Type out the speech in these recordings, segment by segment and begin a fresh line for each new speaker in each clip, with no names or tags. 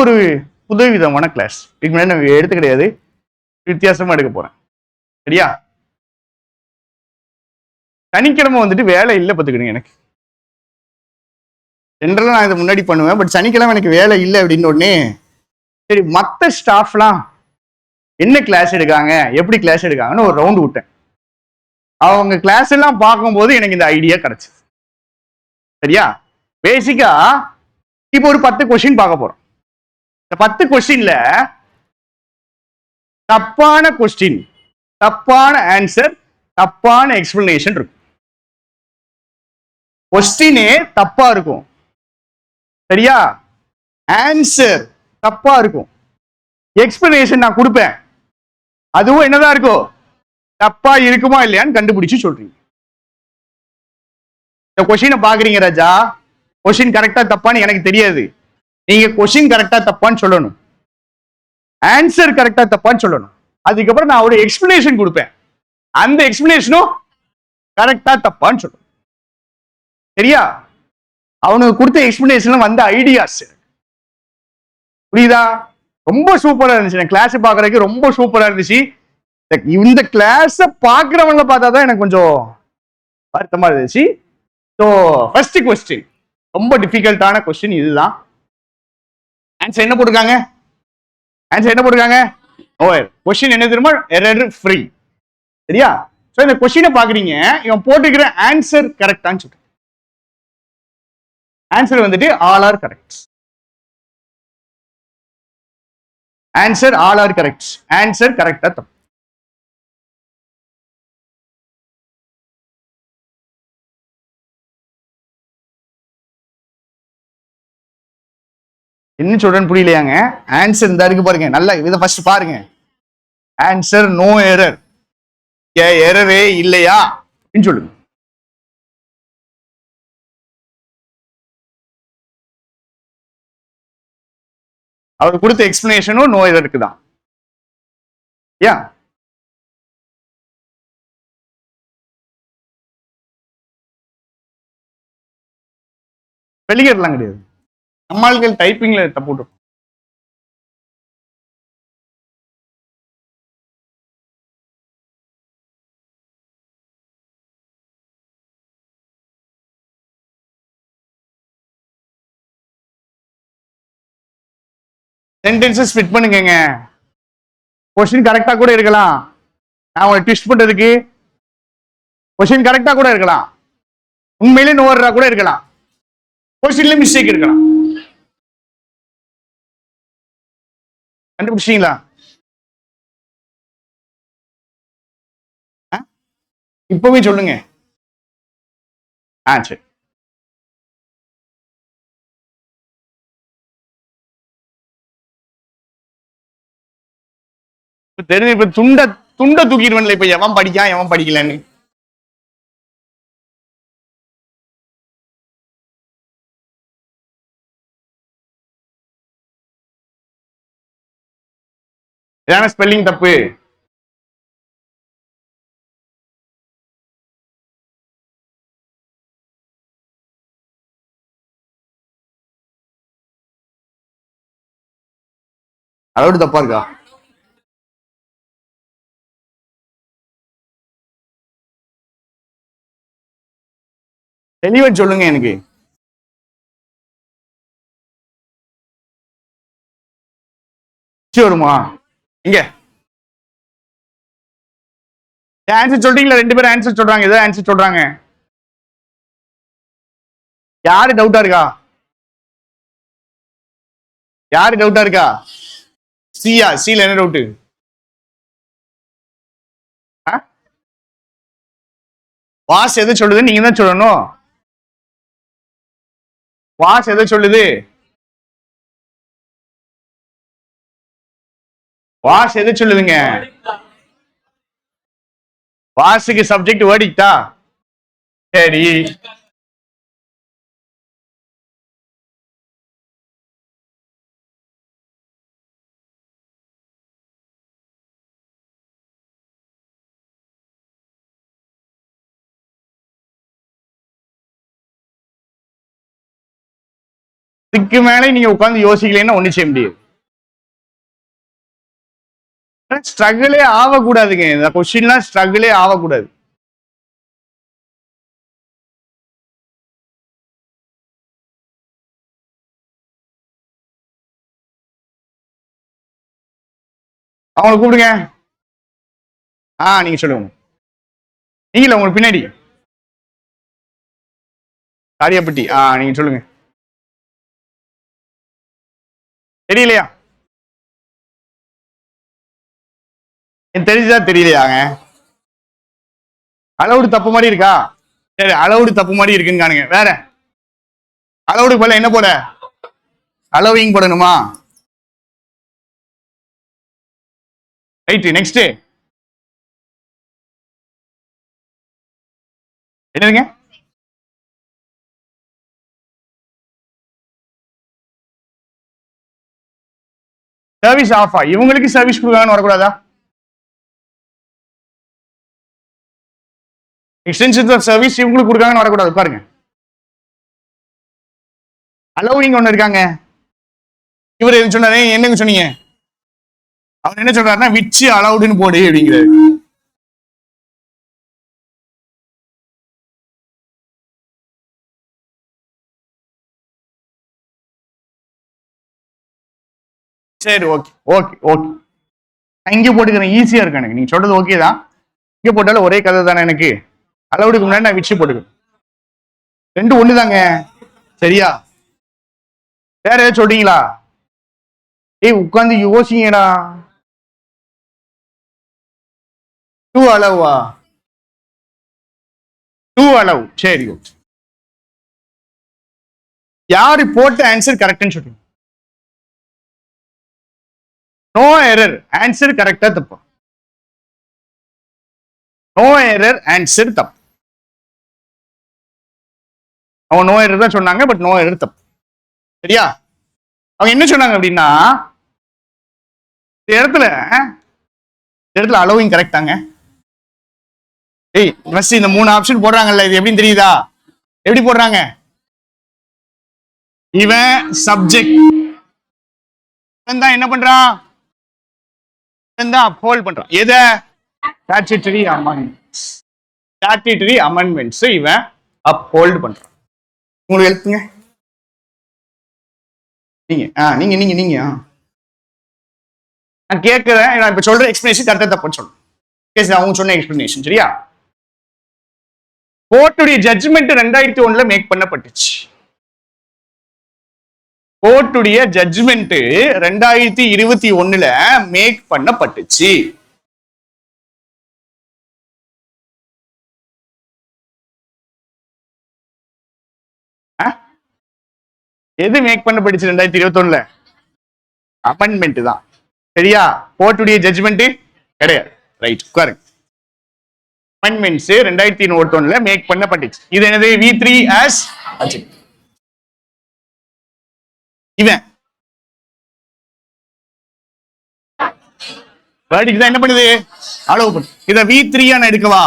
ஒரு புதுவிதமான கிளாஸ். இதுக்கு முன்னாடி நான் எடுத்து கிடையாது, வித்தியாசமா எடுக்க போறேன். சரியா? சனிக்கிழமை வந்துட்டு வேலை இல்லை பார்த்துக்கிடுங்க எனக்கு. ஜென்ரலா நான் இதை முன்னாடி பண்ணுவேன், பட் சனிக்கிழமை எனக்கு வேலை இல்லை அப்படின்னு உடனே சரி மற்ற ஸ்டாஃப்லாம் என்ன கிளாஸ் எடுக்காங்க, எப்படி கிளாஸ் எடுக்காங்கன்னு ஒரு ரவுண்ட் விட்டேன். அவங்க கிளாஸ் எல்லாம் பார்க்கும்போது எனக்கு இந்த ஐடியா கிடைச்சது. சரியா? பேசிக்கா இப்போ ஒரு 10 கொஸ்டின் பார்க்க போறோம். இந்த 10 கொஸ்டின்ல தப்பான கொஸ்டின், தப்பான ஆன்சர், தப்பான எக்ஸ்பிளனேஷன் இருக்கும். கொஸ்டினே தப்பா இருக்கும். சரியா? ஆன்சர் தப்பா இருக்கும். எக்ஸ்பிளனேஷன் நான் கொடுப்பேன், அதுவும் என்னதான் இருக்கும், தப்பா இருக்குமா இல்லையான்னு கண்டுபிடிச்சு சொல்றீங்க. இந்த கொஸ்டினை பாக்குறீங்க ராஜா, கொஸ்டின் கரெக்டா தப்பான்னு எனக்கு தெரியாது. நீங்க கொஸ்டின் கரெக்டா தப்பான்னு சொல்லணும், ஆன்சர் கரெக்டா தப்பான்னு சொல்லணும். அதுக்கப்புறம் நான் ஒரு எக்ஸ்பிளனேஷன் கொடுப்பேன், அந்த எக்ஸ்பிளனேஷனும் கரெக்டா தப்பான்னு சொல்லணும். சரியா? அவனுக்கு கொடுத்த எக்ஸ்பிளனேஷன் வந்த ஐடியாஸ் புரியுதா? ரொம்ப சூப்பரா இருந்துச்சு. கிளாஸ் பாக்குறதுக்கு ரொம்ப சூப்பரா இருந்துச்சு. இந்த கிளாஸ் பாக்குறவங்கள பார்த்தாதான் எனக்கு கொஞ்சம் வருத்தமா இருந்துச்சு. ஸோ ஃபர்ஸ்ட் கொஸ்டின் ரொம்ப டிஃபிகல்ட்டான கொஸ்டின் இதுதான். ஆன்சர் என்ன போட்டிருக்காங்க? ஆன்சர் என்ன போட்டிருக்காங்க? கொஸ்டின் என்ன தெரியுமா? Error free. சரியா? ஸோ இந்த கொஸ்டினை பாக்குறீங்க, இவன் போட்டிருக்கிற ஆன்சர் கரெக்டான்னு சொல்றேன். ஆன்சர் வந்துட்டு all are correct. Answer all are correct. Answer கரெக்டா தப்பு. என்ன சொல்றேன்னு புரியலையாங்க? ஆன்சர் இந்த இருக்கு பாருங்க, நல்லா இதை ஃபர்ஸ்ட் பாருங்க. ஆன்சர் நோ எரர், எரரே இல்லையா அப்படின்னு சொல்லுங்க. அவர் கொடுத்த எக்ஸ்பிளனேஷனும் நோ எரருக்கு தான். யா வெளியேறலாம் கிடையாது. நம்மாள்கள் டைப்பிங்ல தப்பு விட்டுரும். சென்டென்சஸ் ஃபிட் பண்ணுங்க. கொஸ்டின் கரெக்டா கூட இருக்கலாம், நான் உங்களை ட்விஸ்ட் பண்றதுக்கு. கொஸ்டின் கரெக்டா கூட இருக்கலாம், உண்மையிலே நோவரா கூட இருக்கலாம், கொஸ்டின்ல மிஸ்டேக் இருக்கலாம். கண்டுபிடிச்சீங்களா? இப்பவே சொல்லுங்க. சரி. தெரிஞ்சு இப்ப துண்ட தூக்கிடுவேன்ல, இப்ப எவன் படிக்கான் எவன் படிக்கலன்னு. ஏன்னா ஸ்பெல்லிங் தப்பு. அதோட தப்பா இருக்கா? தெளிவா சொல்லுங்க எனக்கு. வருமா? இங்க ஆன்சர் சொல்றீங்களா? 2 பேரும் ஆன்சர் சொல்றாங்க, ஏதோ ஆன்சர் சொல்றாங்க. யாரு டவுட்டா இருக்கா? யாரு டவுட்டா இருக்கா? சியா? சில என்ன டவுட்? வாஸ் எதை சொல்லுது? நீங்க தான் சொல்லணும். வாஸ் எதை சொல்லுது? வாஸ் எதை சொல்லுதுங்க? வாஸுக்கு சப்ஜெக்ட் வேர்டிக்டா? சரி, இதுக்கு மேலே நீங்க உட்காந்து யோசிக்கலைன்னா ஒண்ணு செய்ய முடியாது. ஸ்ட்ரகிளே ஆகக்கூடாதுங்க. இந்த கொஸ்டின்லாம் ஸ்ட்ரகிளே ஆகக்கூடாது. அவங்களை கூப்பிடுங்க. நீங்க சொல்லுங்க. நீங்கள உங்களுக்கு பின்னாடி காரியப்பட்டி. நீங்க சொல்லுங்க. தெரியலையா? தெரிஞ்சா தெரியலையாங்க? அளவுடு தப்பு மாதிரி இருக்கா? சரி, அளவுடு தப்பு மாதிரி இருக்குன்னு காணுங்க. வேற அளவுடு போல என்ன போல அலோவிங் போடணுமா? ரைட். நெக்ஸ்ட் என்னதுங்க? சர்வீஸ் ஆஃபா? இவங்களுக்கு சர்வீஸ் கொடுக்காங்கன்னு வரக்கூடாதா? எக்ஸ்டென்ஷன் ஆஃப் சர்வீஸ் இவங்களுக்கு கொடுக்காங்கன்னு வரக்கூடாது. பாருங்க, அலோவிங் ஒண்ணு இருக்காங்க. இவர் என்ன சொன்னாரு? என்னங்க சொன்னீங்க? அவர் என்ன சொல்றாருன்னா விச் அலவுடுன்னு போடு அப்படிங்கிறாரு. சரி, ஓகே ஓகே ஓகே. இங்கே போட்டுக்கிறேன், ஈஸியா இருக்கு எனக்கு. நீங்க சொல்றது ஓகே தான். இங்கே போட்டாலும் ஒரே கதை தானே எனக்கு. அளவுக்கு முன்னாடி நான் விச்சு போட்டுக்கிறேன். ரெண்டு ஒண்ணு தாங்க. சரியா? வேற ஏதாவது சொல்றீங்களா? உட்காந்து யோசிங்கடா. டூ அளவா? டூ அளவு. சரி, ஓகே. யாரு போட்ட ஆன்சர் கரெக்ட்னு சொல்றீங்க? No error. ஆன்சர் கரெக்டா தப்பா? No error. ஆன்சர் தப்பு. அவங்க நோ எரர் தான் சொன்னாங்க, பட் நோ எரர் தப்பு. சரியா? அவங்க என்ன சொன்னாங்க அப்படின்னா, இந்த இடத்துல அலோவிங் கரெக்டாங்க. இந்த 3 ஆப்ஷன் போடுறாங்கல்ல, இது எப்படின்னு தெரியுதா? எப்படி போடுறாங்க? இவன் சப்ஜெக்ட், இவன் தான் என்ன பண்றான்? இவன் தான் அப்ஹோல்ட் பண்றான். எதை? Statutory amendments. ஸ்டாட்யூட்டரி அமெண்ட்மெண்ட்ஸ் இவன் அப்ஹோல்ட் பண்றான். உங்களுக்கு எழுத்துங்க. நீங்க நீங்க நீங்க நான் கேட்கிறேன். நான் இப்ப சொல்ற எக்ஸ்பிளனேஷன் கரெக்டா தப்புன்னு சொல்றேன். அவங்க சொன்ன எக்ஸ்பிளனேஷன் சரியா? கோர்ட்டுடைய ஜட்ஜ்மெண்ட் 2001 மேக் பண்ணப்பட்டுச்சு. கோர்ட்டுடைய ஜட்ஜ்மெண்ட் 2021 மேக் பண்ணப்பட்டுச்சு. எது மேக் பண்ணப்பட்டுச்சு 2021? அமெண்ட்மெண்ட் தான். சரியா? கோர்ட்டுடைய ஜட்ஜ்மெண்ட் கிடையாது. Right, correct. அமெண்ட்மெண்ட்ஸ் 2021 மேக் பண்ணப்பட்டுச்சு. இது என்னது? V3 as adjective. இவன் வேர்டிக் தான் என்ன பண்ணுது? அலோவ் பண்ணு. இத V3 நான் எடுக்கவா?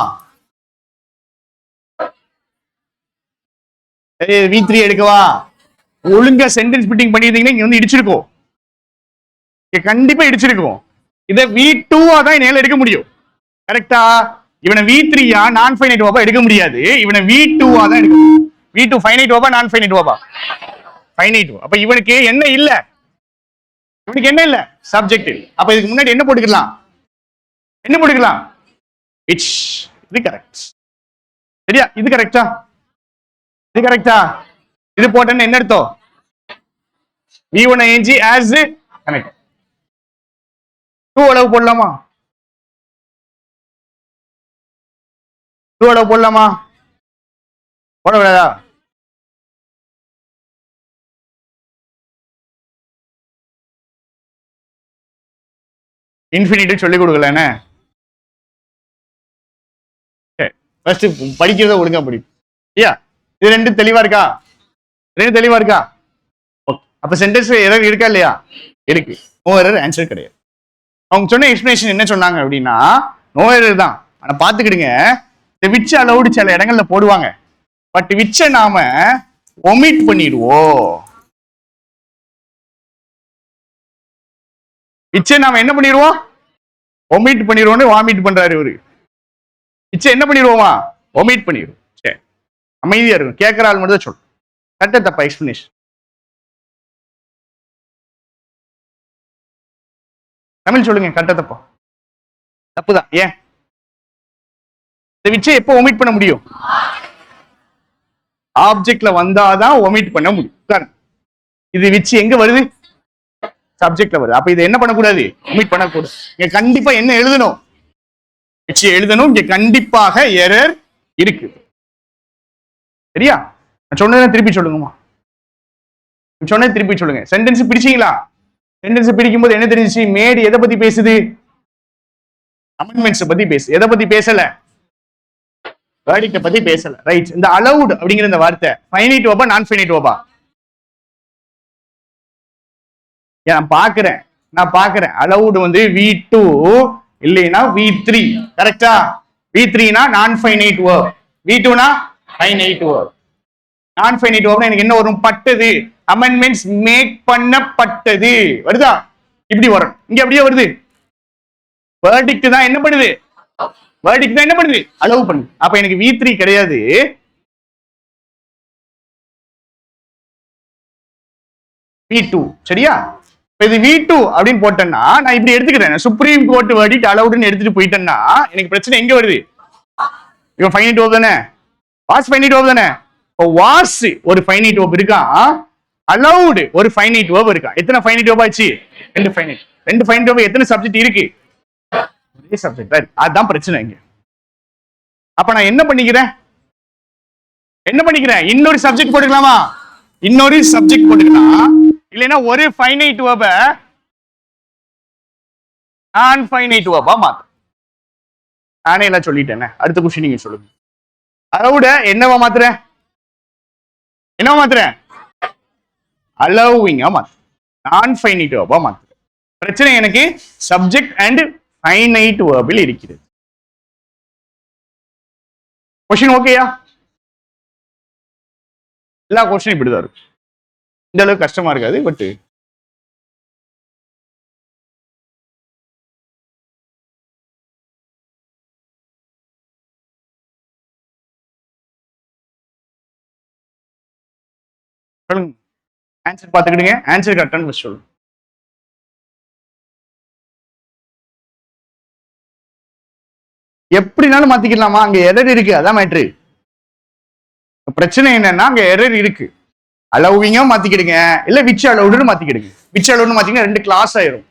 V3 எடுக்கவா? ஒழுங்கா சென்டென்ஸ் பிட்டிங் பண்ணிருந்தீங்கன்னா இங்க வந்து இடிச்சிருக்கோம். கண்டிப்பா இடிச்சிருக்கோம். இத V2 தான் என்னால எடுக்க முடியும். கரெக்டா? இவனை V3 நான் ஃபைனைட் வாபா எடுக்க முடியாது. இவனை V2 தான் எடுக்க முடியும். V2 ஃபைனைட் வாபா நான் ஃபைனைட் வாபா? ஃபைனைட். அப்ப இவனுக்கு என்ன இல்ல? இவனுக்கு என்ன இல்ல? சப்ஜெக்ட். அப்ப இதுக்கு முன்னாடி என்ன போட்டுக்கலாம்? என்ன போட்டுக்கலாம்? விச். இது கரெக்ட். சரியா? இது கரெக்டா? இது கரெக்டா? இது போட்டேன்னு என்ன அர்த்தம்? V1 ing as connect. 2 அளவு போடலாமா? 2 அளவு போடலாமா? போடக்கூடாதா? இன்ஃபினிட்டி சொல்லிக் கொடுக்கலன்னு ஃபர்ஸ்ட் படிக்கிறத ஒழுங்கா படி. ஐயா, இது ரெண்டு தெளிவா இருக்கா? ரெண்டு தெளிவா இருக்கா? ஓகே. அப்ப சென்டென்ஸ் எரர் இருக்கா இல்லையா? இருக்கு. நோ எரர் ஆன்சர் கிடையாது. அவங்க சொன்ன எக்ஸ்பிளனேஷன் என்ன சொன்னாங்க அப்படின்னா, நோ எரர் தான். ஆனா பாத்துக்கிடுங்க, இந்த விச் அலவுடு சில இடங்கள்ல போடுவாங்க. பட் விச்சை நாம ஒமிட் பண்ணிடுவோம். இச்சை நாம என்ன பண்ணிடுவோம், ஒமிட் பண்ணிடுவோம்னு வாமிட் பண்றாரு இவரு. இச்சை என்ன பண்ணிடுவோமா, ஒமிட் பண்ணிடுவோம். சரி, அமைதியா இருக்கும், கேட்கிற ஆள் மட்டும் தான் சொல்லணும். கரெக்டா தப்பா எக்ஸ்பிளனேஷன்? தமிழ் சொல்லுங்க, கரெக்டா தப்பா? தப்புதான். ஏன்? இந்த விச்சை எப்போ ஒமிட் பண்ண முடியும்? ஆப்ஜெக்ட்ல வந்தாதான் ஒமிட் பண்ண முடியும். இது விச்சு எங்க வருது? சப்ஜெக்ட்ல வருது. அப்ப இதை என்ன பண்ணக்கூடாது, ஒமிட் பண்ணக்கூடாது. இங்க கண்டிப்பா என்ன எழுதணும், விச்சு எழுதணும். இங்க கண்டிப்பாக எரர் இருக்கு. சரியா? நான் சொன்னதை திருப்பி சொல்லுங்கம்மா. சொன்னதை திருப்பி சொல்லுங்க. சென்டென்ஸ் பிரிச்சீங்களா? சென்டென்ஸ் பிரிக்கும் போது என்ன தெரிஞ்சிச்சு? மேடு எதை பத்தி பேசுது? அமெண்ட்மெண்ட்ஸ் பத்தி பேசு. எதை பத்தி பேசல? வேர்டிக்ட பத்தி பேசல. ரைட். இந்த அலவுட் அப்படிங்கிற இந்த வார்த்தை ஃபைனைட் வெர்பா நான் ஃபைனைட் வெர்பா? நான் பாக்குறேன் அலவுட் வந்து V2 இல்லைன்னா V3. கரெக்டா? V3 னா நான் ஃபைனைட் வெர்ப், V2 னா ஃபைனைட் வெர்ப். நான் ஃபைனைட் வெர்ப்னா எனக்கு என்ன வரும்? பட்டது. அமெண்ட்மெண்ட்ஸ் மேக் பண்ணப்பட்டது வருதா? இப்படி வரும். இங்க அப்படியே வருது. வேர்டிக்ட் தான் என்ன பண்ணுது? வேர்டிக்ட் தான் என்ன பண்ணுது? அலோவ் பண்ணுது. அப்ப எனக்கு V3 கிடையாது, V2. சரியா? இது V2 அப்படின்னு போட்டேன்னா நான் இப்படி எடுத்துக்கிறேன். சுப்ரீம் கோர்ட் வேர்டிக்ட் அலவுட்னு எடுத்துட்டு போயிட்டேன்னா எனக்கு பிரச்சனை எங்க வருது? இவன் ஃபைனைட் வெர்ப் தானே, வாஸ் ஃபைனைட் வெர்ப் தானே. இப்போ வாஸ் ஒரு ஃபைனைட் வெர்ப் இருக்கா, அலவுட் ஒரு ஃபைனைட் வெர்ப் இருக்கா. எத்தனை ஃபைனைட் வெர்ப் ஆச்சு? ரெண்டு ஃபைனைட். ரெண்டு ஃபைனைட் வெர்ப் எத்தனை சப்ஜெக்ட் இருக்கு? ஒரே சப்ஜெக்ட். அதுதான் பிரச்சனை இங்க. அப்ப நான் என்ன பண்ணிக்கிறேன்? இன்னொரு சப்ஜெக்ட் போட்டுக்கலாமா? இன்னொரு சப்ஜெக்ட் போட்டுக்கலாம். இல்லைன்னா ஒரு ஃபைனைட் வெர்ப நான் ஃபைனைட் வெர்பா மாத்து. நானே எல்லாம் சொல்லிட்டேன். அடுத்த கொஸ்டின் நீங்க சொல்லுங்க. அலவுட என்னவா மாத்துறேன்? அலோவிங்கா மாத்து. நான் ஃபைனைட் வெர்பா மாத்து. பிரச்சனை எனக்கு சப்ஜெக்ட் அண்ட் ஃபைனைட் வெர்பில் இருக்கிறது. கொஸ்டின் ஓகேயா? எல்லா கொஸ்டின் இப்படிதான் இருக்கும். இந்த அளவுக்கு கஷ்டமா இருக்காது. பட் சொல்லுங்க, ஆன்சர் பார்த்துக்கிடுங்க. ஆன்சர் கரெக்டான சொல்லுங்க. எப்படினாலும் மாத்திக்கலாமா? அங்க எரர் இருக்கு, அதான் மேட்ரு. பிரச்சனை என்னன்னா அங்க எரர் இருக்கு. அலோவிங்கா மாத்திக்கிடுங்க, இல்ல விச் அலவுடுன்னு மாத்திக்கிடுங்க. விச் அலவுட்னு மாத்தீங்கன்னா ரெண்டு கிளாஸ் ஆயிரும்.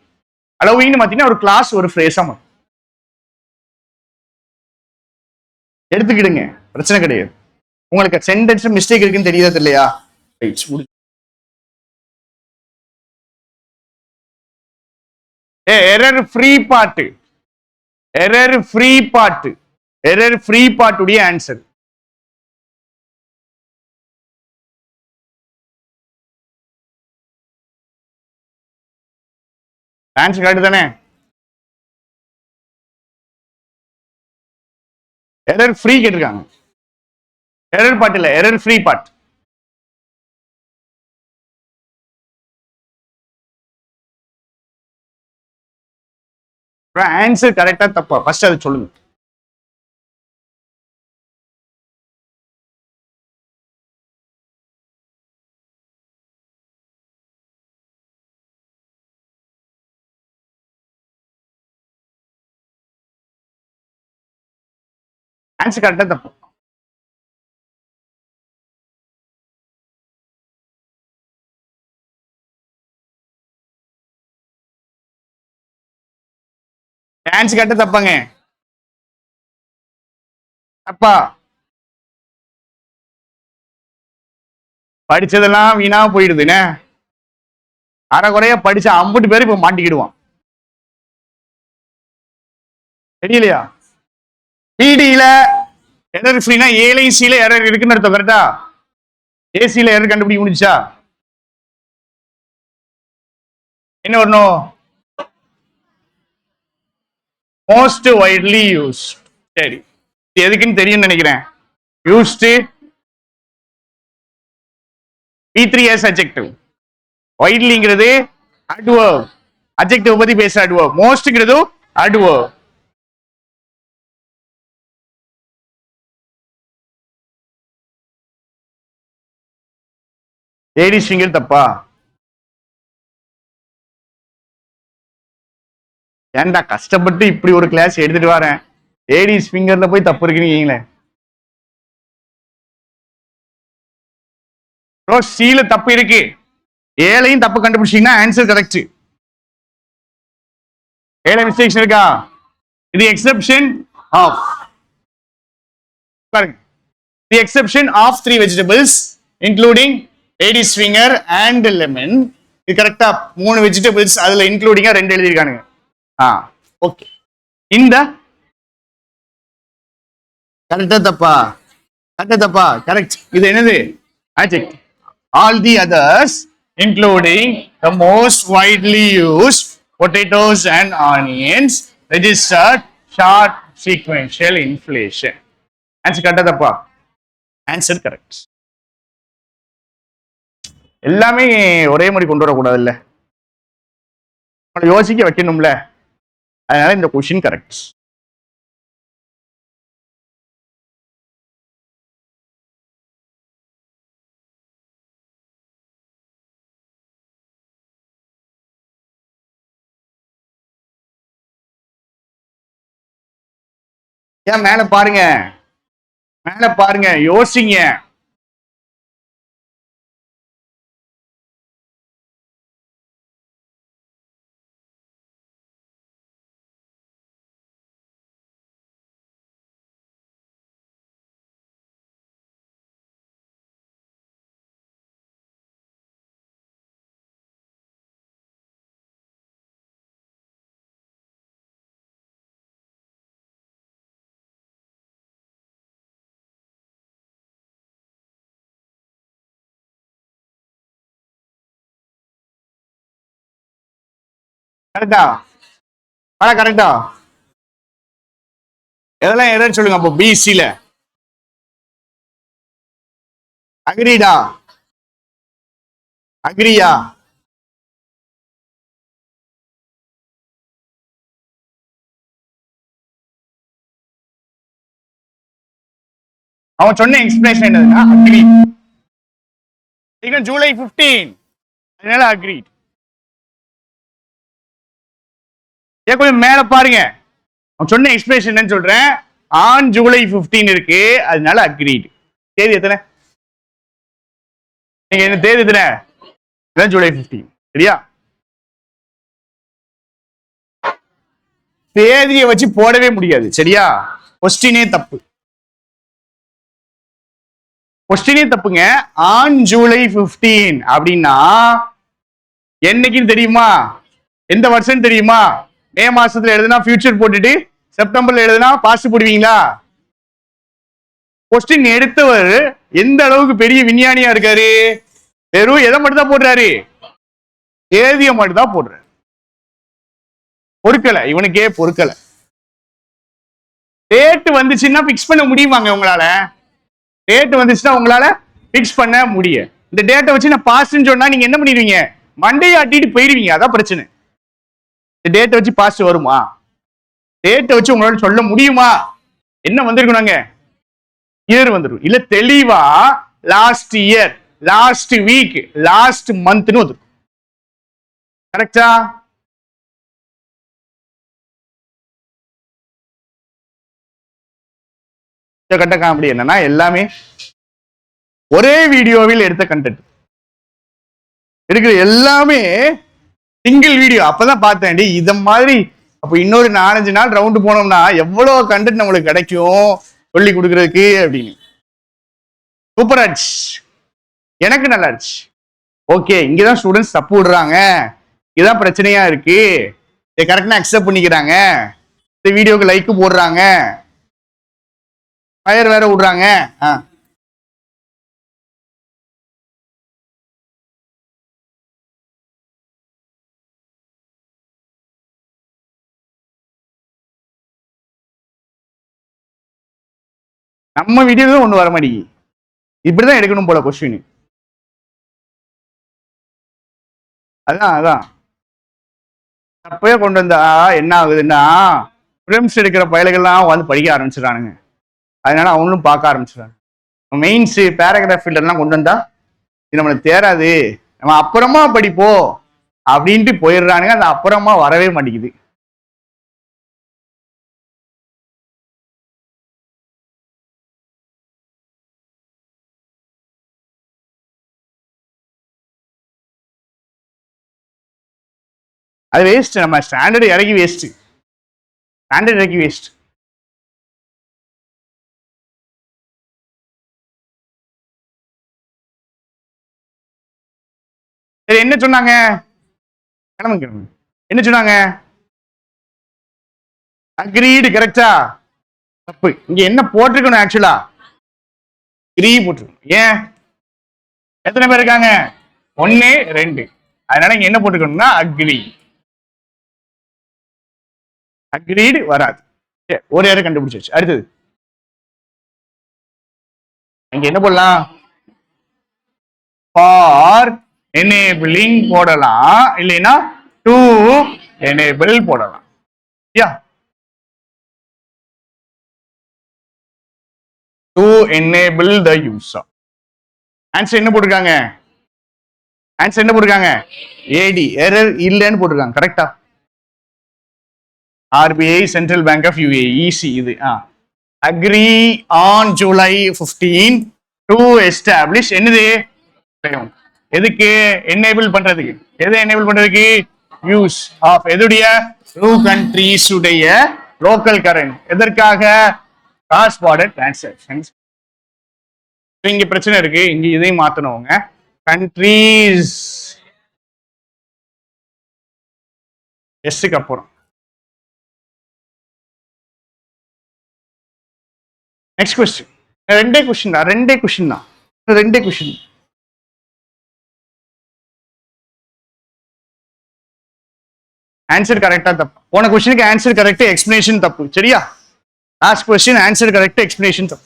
அலோவிங்னு மாத்தீங்கன்னா ஒரு கிளாஸ் ஒரு ஃப்ரேஸா மாறும். எடுத்துக்கிடுங்க, பிரச்சனை கிடையாது. உங்களுக்கு சென்டென்ஸ் மிஸ்டேக் இருக்குன்னு தெரியாது இல்லையா? Error free part, error free part, error free part உடைய ஆன்சர். ஆன்சர் கரெக்ட் தானே? எரர் ஃப்ரீ கேட்டிருக்காங்க. எரர் பார்ட் இல்ல, எரர் ஃப்ரீ பார்ட். ஆன்சர் கரெக்டா தப்பா ஃபர்ஸ்ட் அது சொல்லுங்க. ஆன்சர் கரெக்டா தப்பு? ஆன்சர் கரெக்டா தப்பாங்க? தப்பா? படிச்சதெல்லாம் வீணா போயிடுதுன்னு அரைக்குறையா படிச்ச 50 பேர் இப்ப மாட்டிக்கிடுவான். தெரியலையா? பிடியில எரர் ஃப்ரீனா ஏலையும் சில எரர் இருக்குன்னு அர்த்தம். கரெக்டா? ஏசியில எரர் கண்டுபிடிக்க முடிஞ்சா என்ன வரணும்? Most widely used. சரி, எதுக்குன்னு தெரியும் நினைக்கிறேன். Used P3 as adjective. வைட்லிங்கிறது adverb. Adjective பத்தி பேசுற adverb. மோஸ்ட்ங்கிறது adverb. லேடிஸ் ஃபிங்கர் தப்பா? ஏன்டா கஷ்டப்பட்டு இப்படி ஒரு கிளாஸ் எடுத்துட்டு வரேன், லேடிஸ் ஃபிங்கர்ல போய் தப்பு இருக்குன்னு. சீல தப்பு இருக்கு, ஏழையும் தப்பு கண்டுபிடிச்சீங்கன்னா ஆன்சர் கரெக்ட். ஏழை மிஸ்டேக்ஸ் இருக்கா? இது எக்ஸெப்ஷன் ஆஃப், பாருங்க, the exception of 3 vegetables including ladies finger and lemon. இது கரெக்டா? 3 வெஜிடபிள்ஸ் அதுல இன்க்ளூடிங்கா 2 எழுதியிருக்கானுங்க. ஓகே. இந்த கரெக்டா தப்பா? கரெக்டா தப்பா? கரெக்ட். இது என்னது? adjective. All the others including the most widely used potatoes and onions registered short sequential inflation. Answer கரெக்டா தப்பா? Answer correct. எல்லாமே ஒரே மாதிரி கொண்டு வரக்கூடாது இல்ல, யோசிக்க வைக்கணும்ல, அதனால இந்த கொஸ்டின் கரெக்ட். ஏன் மேல பாருங்க, மேல பாருங்க, யோசிங்க. கரெக்டா? கரெக்டா? எதெல்லாம் எரர் சொல்லுங்க அப்போ. பிசில அக்ரீடா? அக்ரியா? அவன் சொன்ன எக்ஸ்பிரஷன் என்னதுன்னா அக்ரி. ஜூலை 15 அதனால அக்ரீட். கொஞ்சம் மேல பாருங்க, அவன் சொன்ன எக்ஸ்பிரஷன் என்னன்னு சொல்றேன். ஆன் ஜூலை 15 இருக்கு, அதனால அக்ரீட். தேதி எத்தனை? நீங்க என்ன தேதி எத்தனை? ஜூலை 15. சரியா? தேதியை வச்சு போடவே முடியாது. சரியா? கொஸ்டினே தப்பு, கொஸ்டினே தப்புங்க. ஆன் ஜூலை 15 அப்படின்னா என்னைக்குன்னு தெரியுமா? எந்த வருஷம் தெரியுமா? மே மாசத்துல எழுதுனா ஃபியூச்சர் போட்டுட்டு செப்டம்பர்ல எழுதுனா பாஸ்ட் போடுவீங்களா? கொஸ்டின் எடுத்தவர் எந்த அளவுக்கு பெரிய விஞ்ஞானியா இருக்காரு, வெறும் எதை மட்டும் தான் போடுறாரு? தேதியை மட்டும் தான் போடுறாரு. பொறுக்கலை, இவனுக்கே பொறுக்கலை. டேட் வந்துச்சுன்னா பிக்ஸ் பண்ண முடியுமாங்க உங்களால? டேட் வந்துச்சுன்னா உங்களால பிக்ஸ் பண்ண முடியும். இந்த டேட்டை வச்சு நான் பாஸ்ட்னு சொன்னா நீங்க என்ன பண்ணிடுவீங்க? மண்டையை ஆட்டிட்டு போயிடுவீங்க. அதான் பிரச்சனை. இந்த டேட்டை வச்சு பாஸ்ட் வருமா? டேட்டை வச்சு உங்களால சொல்ல முடியுமா? என்ன வந்திருக்கணுங்க? இயர் வந்துடும். இல்ல தெளிவா last year, last week, last மந்த்னு வந்துடும். கரெக்டா? கட்ட காமெடி என்னன்னா எல்லாமே ஒரே வீடியோவில் எடுத்த கண்டென்ட் எடுக்கிற, எல்லாமே சிங்கிள் வீடியோ. அப்பதான் பார்த்தேன் இத மாதிரி. அப்ப இன்னொரு 4-5 நாள் ரவுண்டு போனோம்னா எவ்வளவு கண்டென்ட் நம்மளுக்கு கிடைக்கும் சொல்லி கொடுக்கறதுக்கு அப்படின்னு. சூப்பர் ஆச்சு, எனக்கு நல்லா இருந்துச்சு. ஓகே, இங்கதான் ஸ்டூடெண்ட்ஸ் தப்பு விடுறாங்க, இதான் பிரச்சனையா இருக்கு, இதை கரெக்டா அக்செப்ட் பண்ணிக்கிறாங்க, இந்த வீடியோக்கு லைக் போடுறாங்க, ஃபயர் வேற விடுறாங்க. நம்ம வீடியோ ஒண்ணு வர மாட்டேங்குது. இப்படிதான் எடுக்கணும் போல கொஸ்டின். அதான் தப்பவே கொண்டு வந்தா என்ன ஆகுதுன்னா ஃபிலிம்ஸ் எடுக்கிற பயல்கள்லாம் வந்து படிக்க ஆரம்பிச்சிடறானுங்க. அதனால அவங்களும் பார்க்க ஆரம்பிச்சிடறாங்க. மெயின்ஸ் பேராகிராஃப் ஃபில்டர்லாம் கொண்டு வந்தா இது நம்மளுக்கு தேராது, நம்ம அப்புறமா படிப்போம் அப்படின்ட்டு போயிடுறானுங்க. அந்த அப்புறமா வரவே மாட்டேங்குது. அது வேஸ்ட். நம்ம ஸ்டாண்டர்ட் இறக்கி வேஸ்ட். ஸ்டாண்டர்ட் இறக்கி வேஸ்ட். சரி, என்ன சொன்னாங்க? கிளம்புங்க கிளம்புங்க. என்ன சொன்னாங்க? அக்ரீடு கரெக்டா? தப்பு. இங்க என்ன போட்டிருக்கணும்? ஆக்சுவலா த்ரீ போட்டிருக்கணும். ஏன்? எத்தனை பேர் இருக்காங்க? 1 2. அதனால இங்க என்ன போட்டுக்கணும்னா அக்ரி. அக்ரீடு வராது. ஒரு யாரும் கண்டுபிடிச்சிருச்சு. அடுத்தது இங்க என்ன போடலாம்? ஃபார் எனேபிளிங் போடலாம், இல்லைன்னா டு எனேபிள் போடலாம். Yeah, to enable the user. Answer என்ன போட்டிருக்காங்க? ஆன்சர் என்ன போட்டிருக்காங்க? ஏடி, எரர் இல்லைன்னு போட்டிருக்காங்க. கரெக்டா? RBI central bank of U A, easy இது. Agree on July 15 to establish என்னது? எதுக்கு? எனேபிள் பண்றதுக்கு. எது எனேபிள் பண்றதுக்கு? யூஸ் ஆஃப் எதுடைய? டூ கண்ட்ரீஸ் உடைய லோக்கல் கரண்ட். எதற்காக? Cross border transactions. இங்க பிரச்சனை இருக்கு. இங்க இதையும் மாத்தணுங்க. கண்ட்ரீஸ் எஸ்க்கு அப்புறம். Next question. ரெண்டே கொஸ்டின் தான். ரெண்டே கொஸ்டின். ஆன்சர் கரெக்டா தப்பு? போன கொஸ்டினுக்கு ஆன்சர் கரெக்ட், எக்ஸ்பிளேஷன் தப்பு. சரியா? Last question answer correct, explanation தப்பு.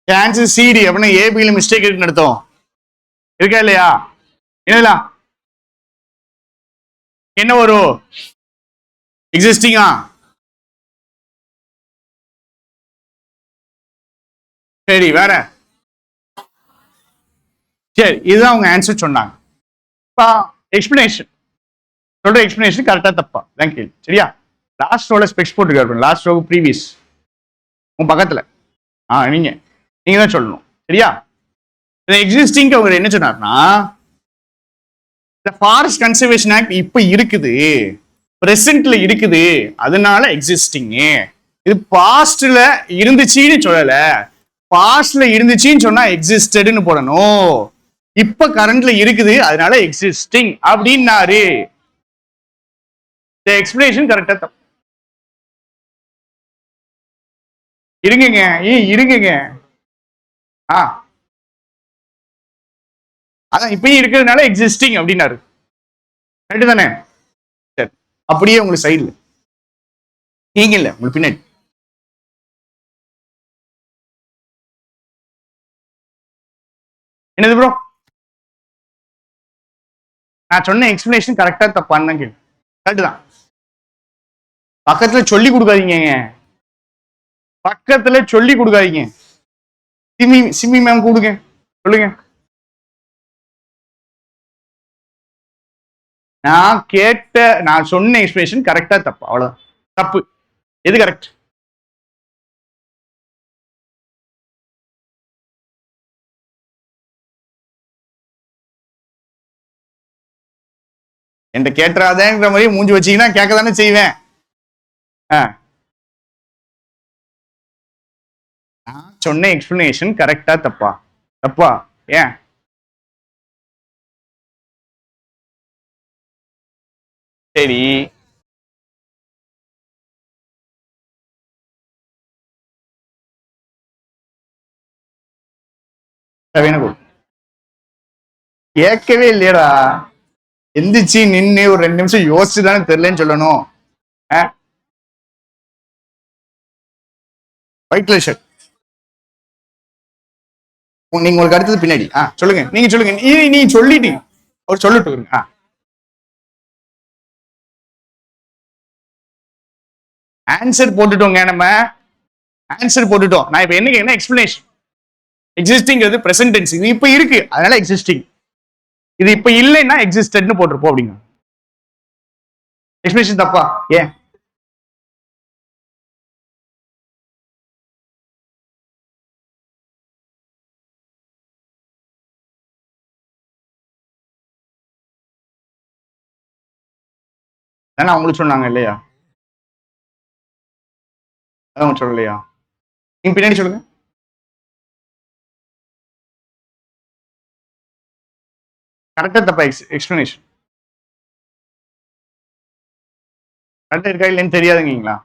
Answer CD. அப்படின்னா ஏபியில் மிஸ்டேக் இருக்குன்னு அர்த்தம். இருக்கா இல்லையா? என்னல என்ன வரும்? எக்ஸிஸ்டிங்கா? சரி, வேற. சரி, இதுதான் அவங்க ஆன்சர் சொன்னாங்க. எக்ஸ்பிளேஷன் சொல்ற எக்ஸ்பிளேஷன் கரெக்டா தப்பா தான் கேள்வி. சரியா? லாஸ்ட் ரோல ஸ்பெக்ஸ் போட்டுருக்காரு. லாஸ்ட் ரோ ப்ரீவியஸ் உங்க பக்கத்துல. நீங்க நீங்க தான் சொல்லணும். சரியா? எக்ஸிஸ்டிங் அவர் என்ன சொன்னார்னா, இந்த ஃபாரஸ்ட் கன்சர்வேஷன் ஆக்ட் இப்ப இருக்குது, பிரசன்ட்ல இருக்குது, அதனால எக்ஸிஸ்டிங். இது பாஸ்ட்ல இருந்துச்சுன்னு சொல்லல. பாஸ்ட்ல இருந்துச்சுன்னு சொன்னா எக்ஸிஸ்டட்னு போடணும். இப்ப கரண்ட்ல இருக்குது, அதனால எக்ஸிஸ்டிங் அப்படின்னாரு. எக்ஸ்பிளேஷன் கரெக்டா தப்பு? இருங்க. இருங்க. அதான் இப்பயும் இருக்கிறதுனால எக்ஸிஸ்டிங் அப்படின்னாரு. கரெக்ட் தானே? சரி, அப்படியே உங்களுக்கு சைடுல நீங்க இல்ல, உங்களுக்கு பின்னாடி. என்னது ப்ரோ? நான் சொன்ன எக்ஸ்பிளேஷன் கரெக்டா தப்பான்னு தான் கேள்வி. கரெக்ட் தான். பக்கத்துல சொல்லி கொடுக்காதீங்க. பக்கத்துல சொல்லி கொடுக்காதீங்க. சிமி மேம் கொடுங்க, சொல்லுங்க. நான் சொன்ன எக்ஸ்பிளேஷன் கரெக்டா தப்பு? அவ்வளவுதான். தப்பு. எது கரெக்ட்? என்கிட்ட கேட்டுறாதேங்கிற மாதிரி மூஞ்சி வச்சீங்கன்னா கேட்க தானே செய்வேன். நான் சொன்ன எக்ஸ்பிளனேஷன் கரெக்டா தப்பா? தப்பா? ஏன்? சரி, வேணும் கேட்கவே இல்லையடா. எந்திரிச்சு நின்று ஒரு 2 நிமிஷம் யோசிச்சு தானே தெரியலன்னு சொல்லணும். White colour shirt. நீங்க உங்களுக்கு அடுத்தது பின்னாடி. சொல்லுங்க, நீங்க சொல்லுங்க. நீ சொல்லிட்டீங்க, ஒரு சொல்லட்டு. ஆன்சர் போட்டுட்டோங்க நம்ம. ஆன்சர் போட்டுட்டோம். நான் இப்ப என்ன எக்ஸ்பிளனேஷன்? எக்ஸிஸ்டிங்கிறது present tense. இது இப்ப இருக்கு, அதனால எக்ஸிஸ்டிங். இது இப்ப இல்லைன்னா எக்ஸிஸ்டட்னு போட்டிருப்போம் அப்படிங்க. எக்ஸ்பிளனேஷன் தப்பா? ஏன்? ஏன்னா அவங்களுக்கு சொன்னாங்க இல்லையா? அவங்க சொல்லலையா? நீங்க பின்னாடி சொல்லுங்க. கரெக்டா தப்பா எக்ஸ்பிளனேஷன்? கரெக்டா இருக்கா இல்லைன்னு தெரியாதுங்களா?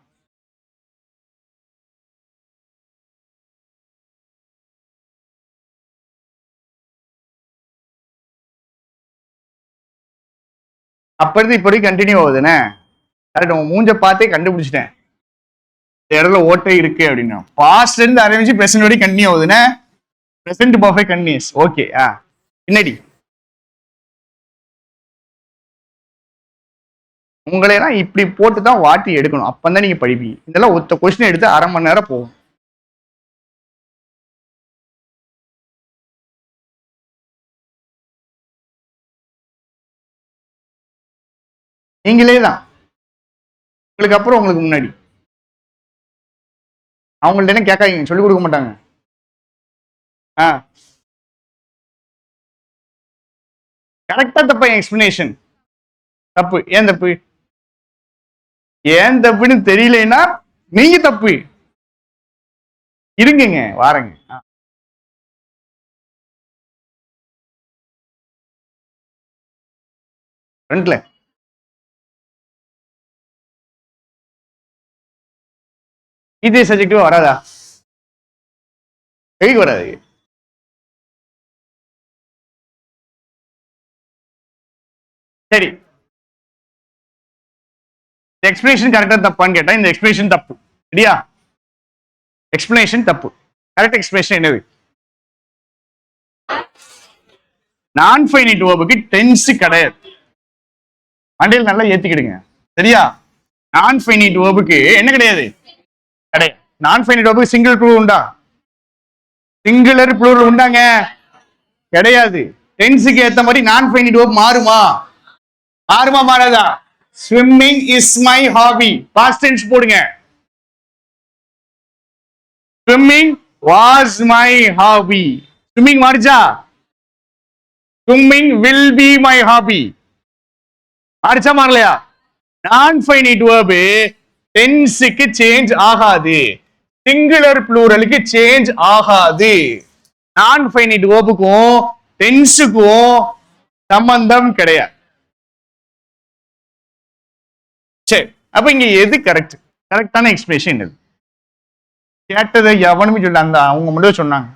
அப்ப இருந்து இப்ப வரைக்கும் கண்டினியூ ஆகுதுன்னு கரெக்ட். உங்க மூஞ்ச பார்த்தே கண்டுபிடிச்சிட்டேன் இந்த இடத்துல ஓட்டை இருக்கு அப்படின்னு. பாஸ்ட்ல இருந்து ஆரம்பிச்சு பிரசன்ட் வரைக்கும் கண்டினியூ ஆகுதுன்னு. Present perfect continuous. ஓகே. பின்னாடி உங்களையெல்லாம் இப்படி போட்டு தான் வாட்டி எடுக்கணும். அப்பதான் நீங்க படிப்பீங்க. இதெல்லாம் ஒத்த கொஸ்டின் எடுத்து 1/2 மணி நேரம் போகும். நீங்களே தான். உங்களுக்கு அப்புறம் உங்களுக்கு முன்னாடி. அவங்கள்ட்ட என்ன கேட்காதீங்க, சொல்லிக் கொடுக்க மாட்டாங்க. கரெக்டா தப்பா எக்ஸ்பிளனேஷன்? தப்பு. ஏன் தப்பு? ஏன் தப்புன்னு தெரியலன்னா நீங்க தப்பு. இருங்க வாரங்க. ஃப்ரண்ட்ல இதே சப்ஜெக்டிவா வராதா? எதுக்கு வராது? சரி, எக்ஸ்பிளனேஷன் கரெக்டா தப்பான்னு கேட்டா இந்த எக்ஸ்பிளனேஷன் தப்பு. சரியா? எக்ஸ்பிளனேஷன் தப்பு. கரெக்ட் எக்ஸ்பிளனேஷன் என்னது? நான் ஃபைனைட் வேர்புக்கு டென்ஸ் கிடையாது. மண்டையில் நல்லா ஏத்திக்கிடுங்க. சரியா? நான் ஃபைனைட் வேர்புக்கு என்ன கிடையாது? கிடையாது. நான் ஃபைனைட் வேர்புக்கு சிங்கிள் ப்ளூரல் உண்டா? சிங்குலர் ப்ளூரல் உண்டாங்க? கிடையாது. டென்ஸுக்கு ஏத்த மாதிரி நான் ஃபைனைட் வேர்ப் மாறுமா? மாறுமா மாறாதா? Swimming is my hobby. Past tense போடுங்க. Swimming was my hobby. Swimming மாறிச்சா? Swimming will be my hobby. மாறிச்சா மாறலையா? நான் ஃபைனைட் வேர்ப் டென்ஸுக்கு சேஞ்ச் ஆகாது. சிங்குலர் ப்ளூரலுக்கு சேஞ்ச் ஆகாது. நான் ஃபைனைட் வேர்புக்கும் டென்ஸுக்கும் சம்பந்தம் கிடையாது. சரி, அப்ப இங்க எது கரெக்ட்? கரெக்டான எக்ஸ்பிரஷன் எது? கேட்டதை எவனுமே சொல்ல, அந்த அவங்க மட்டும் சொன்னாங்க.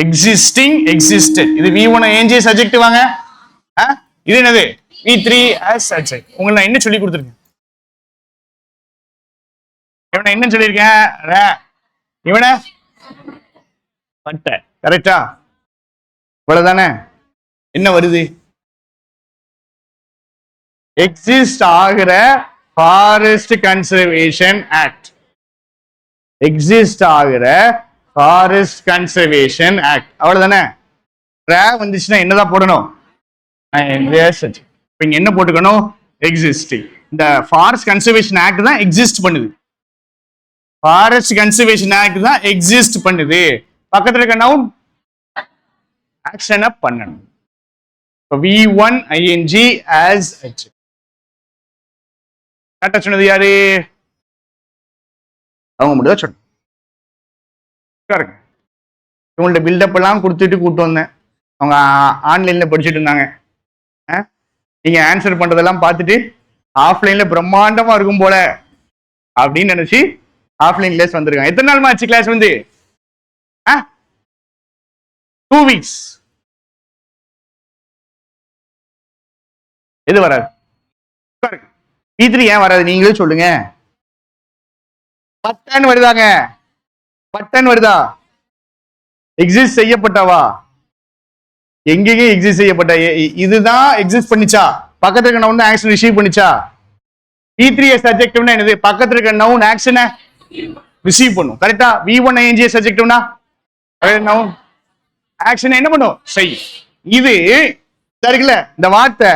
Existing, existed. இது V1 ஏஞ்சி சப்ஜெக்ட் வாங்க. இது என்னது? V3 as subject. உங்களுக்கு நான் என்ன சொல்லி கொடுத்துருக்கேன்? இவனை என்ன சொல்லியிருக்கேன்? இவனை பட்ட. கரெக்டா? இவ்வளவுதானே? என்ன வருது? எக்ஸிஸ்ட் ஆகிற ஃபாரஸ்ட் கன்சர்வேஷன் ஆக்ட். எக்ஸிஸ்ட் ஆகிற ஃபாரஸ்ட் கன்சர்வேஷன் ஆக்ட். அவ்வளவுதானே? வந்துச்சுன்னா என்னதான் போடணும்? இங்க என்ன போட்டுக்கணும்? எக்ஸிஸ்டிங். இந்த ஃபாரஸ்ட் கன்சர்வேஷன் ஆக்ட் தான் எக்ஸிஸ்ட் பண்ணுது. ஃபாரஸ்ட் கன்சர்வேஷன் ஆக்ட் தான் எக்ஸிஸ்ட் பண்ணுது. பக்கத்துல இருக்க நவுன் ஆக்ஷனை பண்ணணும். V1 ing as H. கரெக்டா சொன்னது யாரு? அவங்க மட்டும் தான் சொன்னாங்க. இவங்கள்ட்ட பில்டப் எல்லாம் கொடுத்துட்டு கூப்பிட்டு வந்தேன். அவங்க ஆன்லைன்ல படிச்சுட்டு இருந்தாங்க. நீங்க ஆன்சர் பண்றதெல்லாம் பார்த்துட்டு ஆஃப்லைன்ல பிரம்மாண்டமா இருக்கும் போல அப்படின்னு நினைச்சு ஆஃப்லைன் கிளாஸ் வந்திருக்காங்க. எத்தனை நாள் ஆச்சு கிளாஸ் வந்து? 2 weeks. எது வராது? P3 ஏன் வராது நீங்களே சொல்லுங்க. பட்டன் வருதாங்க? பட்டன் வருதா? எக்ஸிஸ்ட் செய்யப்பட்டவா? எங்கேயும் எக்ஸிஸ்ட் செய்யப்பட்ட இதுதான் எக்ஸிஸ்ட் பண்ணிச்சா? பக்கத்துல இருக்க நவுன் ஆக்ஷன் ரிசீவ் பண்ணிச்சா? P3 சப்ஜெக்டிவ்னா என்னது? பக்கத்துல இருக்க நவுன் ஆக்ஷனை ரிசீவ் பண்ணும். கரெக்டா? V1 ing சப்ஜெக்டிவ்னா நவுன் ஆக்ஷன் என்ன பண்ணும்? செய். இது இருக்குல்ல, இந்த வார்த்தை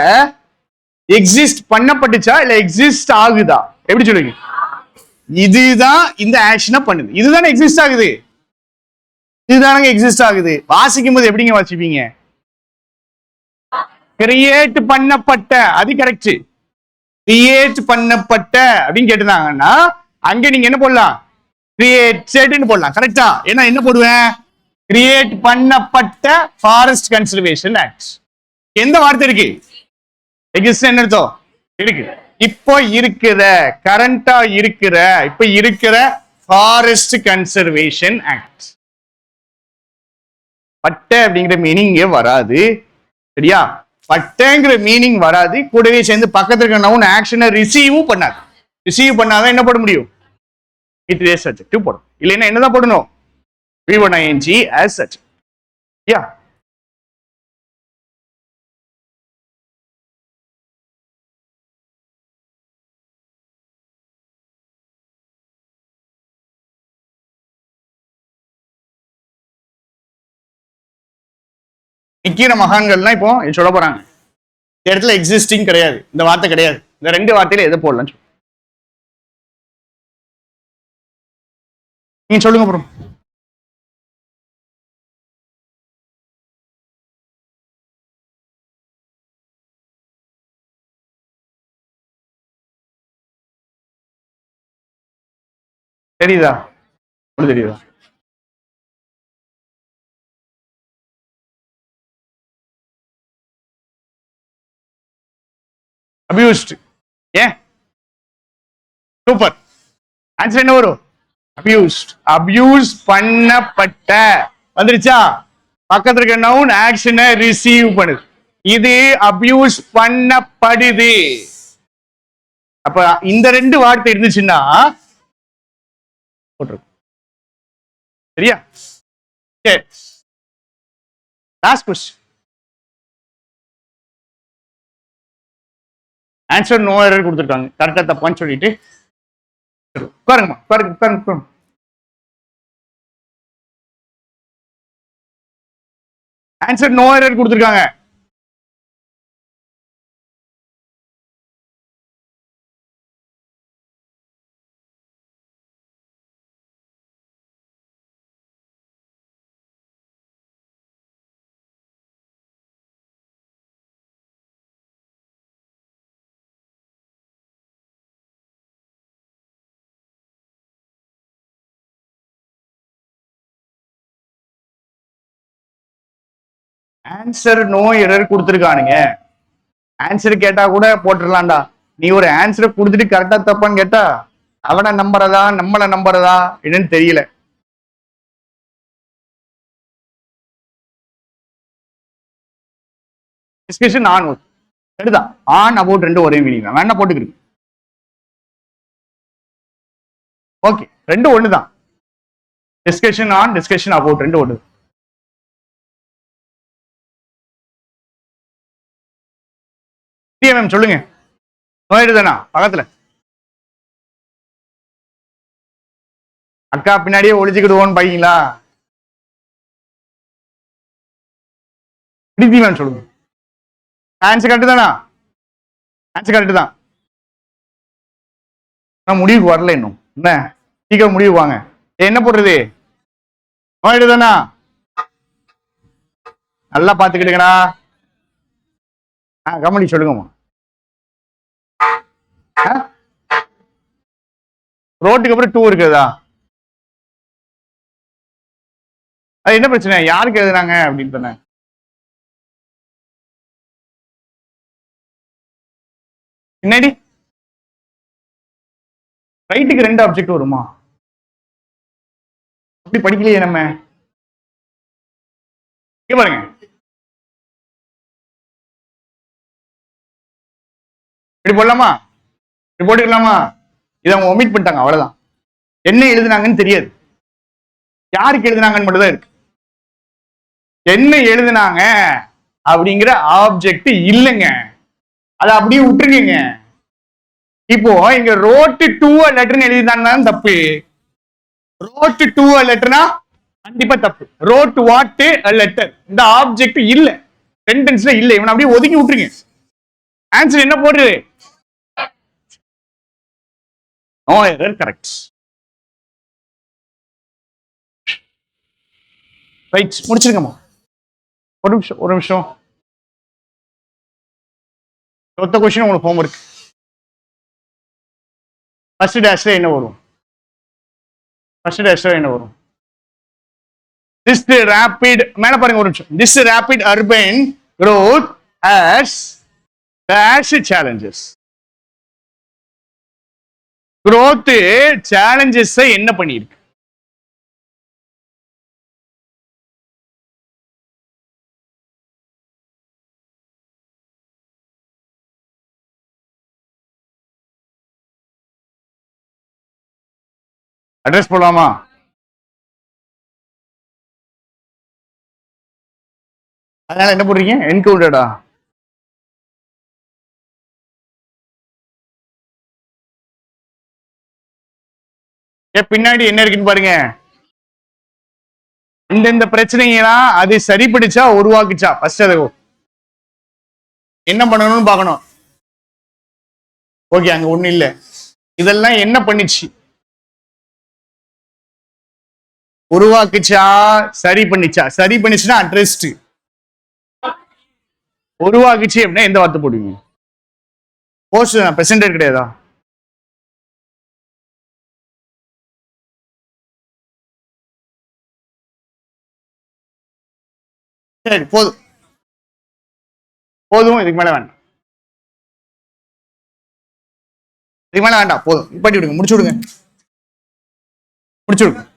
எக்ஸிஸ்ட் பண்ணப்பட்டுச்சா இல்ல எக்ஸிஸ்ட் ஆகுதா? எப்படி சொல்லுங்க? இதுதான் இந்த ஆக்ஷனை பண்ணுது. இதுதானே எக்ஸிஸ்ட் ஆகுது. இதுதானங்க எக்ஸிஸ்ட் ஆகுது. வாசிக்கும் போது எப்படிங்க வாசிப்பீங்க? கிரியேட் பண்ணப்பட்ட, அது கரெக்ட். கிரியேட் பண்ணப்பட்ட அப்படின்னு கேட்டிருந்தாங்கன்னா அங்க நீங்க என்ன போடலாம்? கிரியேட்டட்னு போடலாம். கரெக்டா? ஏன்னா என்ன போடுவேன்? கிரியேட் பண்ணப்பட்ட ஃபாரஸ்ட் கன்சர்வேஷன் ஆக்ட். எந்த வார்த்தை இருக்கு? எக்ஸிஸ்ட் என்ன அர்த்தம்? இருக்கு. இப்போ இருக்கிற கரண்டா இருக்கிற இப்ப இருக்கிற ஃபாரஸ்ட் கன்சர்வேஷன் ஆக்ட். பட்டை அப்படிங்கிற மீனிங் வராது. சரியா? பட்டைங்கிற மீனிங் வராது. கூடவே சேர்ந்து பக்கத்துல இருக்க நவுன் ஆக்ஷனை ரிசீவும் பண்ணாது. ரிசீவ் பண்ணாதான் என்ன போட முடியும்? P3 as adjective போடும். இல்லைன்னா என்னதான் போடணும்? V1 ing as such. Yeah. நிக்கிற மகான்கள்லாம் இப்போ சொல்ல போறாங்க, இந்த இடத்துல எக்ஸிஸ்டிங் கிடையாது, இந்த வார்த்தை கிடையாது, இந்த ரெண்டு வார்த்தையில எதை போடலாம் நீங்க சொல்லுங்க ப்ரோ. தெரியுதா? தெரியுதா? அபியூஸ்ட். ஏன்? சூப்பர். ஆன்சர் என்ன வரும்? அபியூஸ்ட். அபியூஸ் பண்ணப்பட்ட வந்துருச்சா? பக்கத்துல இருக்க நவுன் ஆக்ஷனை ரிசீவ் பண்ணுது. இது அபியூஸ் பண்ணப்படுது. அப்ப இந்த ரெண்டு வார்த்தை இருந்துச்சுன்னா போட்டுருக்கும். சரியா? சரி, last question. Answer no error கொடுத்துருக்காங்க. கரெக்டா தப்பான்னு சொல்லிட்டு உட்காருங்கம்மா, உட்காருங்க உட்காருங்க உட்காருங்க. ஆன்சர் நோ எரர் கொடுத்துருக்காங்க. ஆன்சர் நோ எரர் கொடுத்துருக்கானுங்க. ஆன்சர் கேட்டா கூட போட்டுடலாம்டா. நீ ஒரு ஆன்சரை கொடுத்துட்டு கரெக்டா தப்பான்னு கேட்டா அவனை நம்புறதா நம்மளை நம்புறதா என்னன்னு தெரியல. டிஸ்கஷன் ஆன் சரிதான். ஆன் அபவுட் ரெண்டு ஒரே மீனிங் தான். வேணா போட்டுக்கிறீங்க. ஓகே, ரெண்டு ஒண்ணு தான். டிஸ்கஷன் ஆன், டிஸ்கஷன் அபவுட் ரெண்டு ஒண்ணு. மேம் சொல்லுங்க. தானா பக்கத்துல அக்கா பின்னாடியே ஒழிச்சுக்கிடுவோன்னு பையங்களா? பிரீத்தி மேம் சொல்லுங்க. ஆன்சர் கரெக்ட் தானா? ஆன்சர் கரெக்ட் தான். நான் முடிவுக்கு வரல இன்னும். என்ன சீக்கிரம் முடிவு வாங்க. என்ன போடுறது? தானா? நல்லா பாத்துக்கிட்டுங்கடா. கமெண்டி சொல்லுங்கம்மா. ரோட்டுக்கு அப்புறம் 2 இருக்குதா? அது என்ன பிரச்சனை, யாருக்கு எழுதுனாங்க அப்படின்னு சொன்ன. பின்னாடி ரைட்டுக்கு 2 ஆப்ஜெக்ட் வருமா? அப்படி படிக்கலையே நம்ம. இங்க பாருங்க, இப்படி போடலாமா, இப்படி போட்டுக்கலாமா? இதை அவங்க ஒமிட் பண்ணிட்டாங்க, அவ்வளவுதான். என்ன எழுதுனாங்கன்னு தெரியாது, யாருக்கு எழுதுனாங்கன்னு மட்டும் தான் இருக்கு. என்ன எழுதுனாங்க அப்படிங்கிற ஆப்ஜெக்ட் இல்லைங்க, அதை அப்படியே விட்டுருங்க. இப்போ இங்க ரோட் டு அ லெட்டர்னு எழுதிதான் தப்பு. ரோட் டு அ லெட்டர்னா கண்டிப்பா தப்பு. ரோட் வாட் அ லெட்டர், இந்த ஆப்ஜெக்ட் இல்ல, சென்டென்ஸ்ல இல்ல, இவன் அப்படியே ஒதுக்கி விட்டுருங்க. ஆன்சர் என்ன போடுறது? No error, correct. ரைட், முடிச்சிருக்கமா. ஒரு நிமிஷம் ஒரு நிமிஷம். ஒத்த கொஸ்டின் உங்களுக்கு ஹோம் ஒர்க். ஃபர்ஸ்ட் டேஷ்ல என்ன வரும்? ஃபர்ஸ்ட் டேஷ்ல என்ன வரும்? This rapid, மேல பாருங்க ஒரு நிமிஷம். This rapid urban growth has dash challenges. growth challenges என்ன பண்ணிருக்கு? அட்ரஸ் போடலாமா? அதனால என்ன போடுறீங்க? என்கவுண்டடா? பின்னாடி என்ன இருக்குன்னு பாருங்க. இந்த பிரச்சனைலாம் அது சரிப்படுச்சா உருவாக்குச்சா? ஃபர்ஸ்ட் அதை என்ன பண்ணணும்னு பார்க்கணும். ஓகே, அங்க ஒண்ணு இல்ல. இதெல்லாம் என்ன பண்ணிச்சு? உருவாக்குச்சா சரி பண்ணிச்சா? சரி பண்ணிச்சுன்னா அட்ரஸ்ட். உருவாக்குச்சு அப்படின்னா எந்த வார்த்தை போடுவீங்க? போஸ்ட் பிரசன்டர் கிடையாதா? சரி, போதும் போதும், இதுக்கு மேல வேண்டாம், இதுக்கு மேல வேண்டாம், போதும். நிப்பாட்டி விடுங்க, முடிச்சு விடுங்க, முடிச்சு விடுங்க.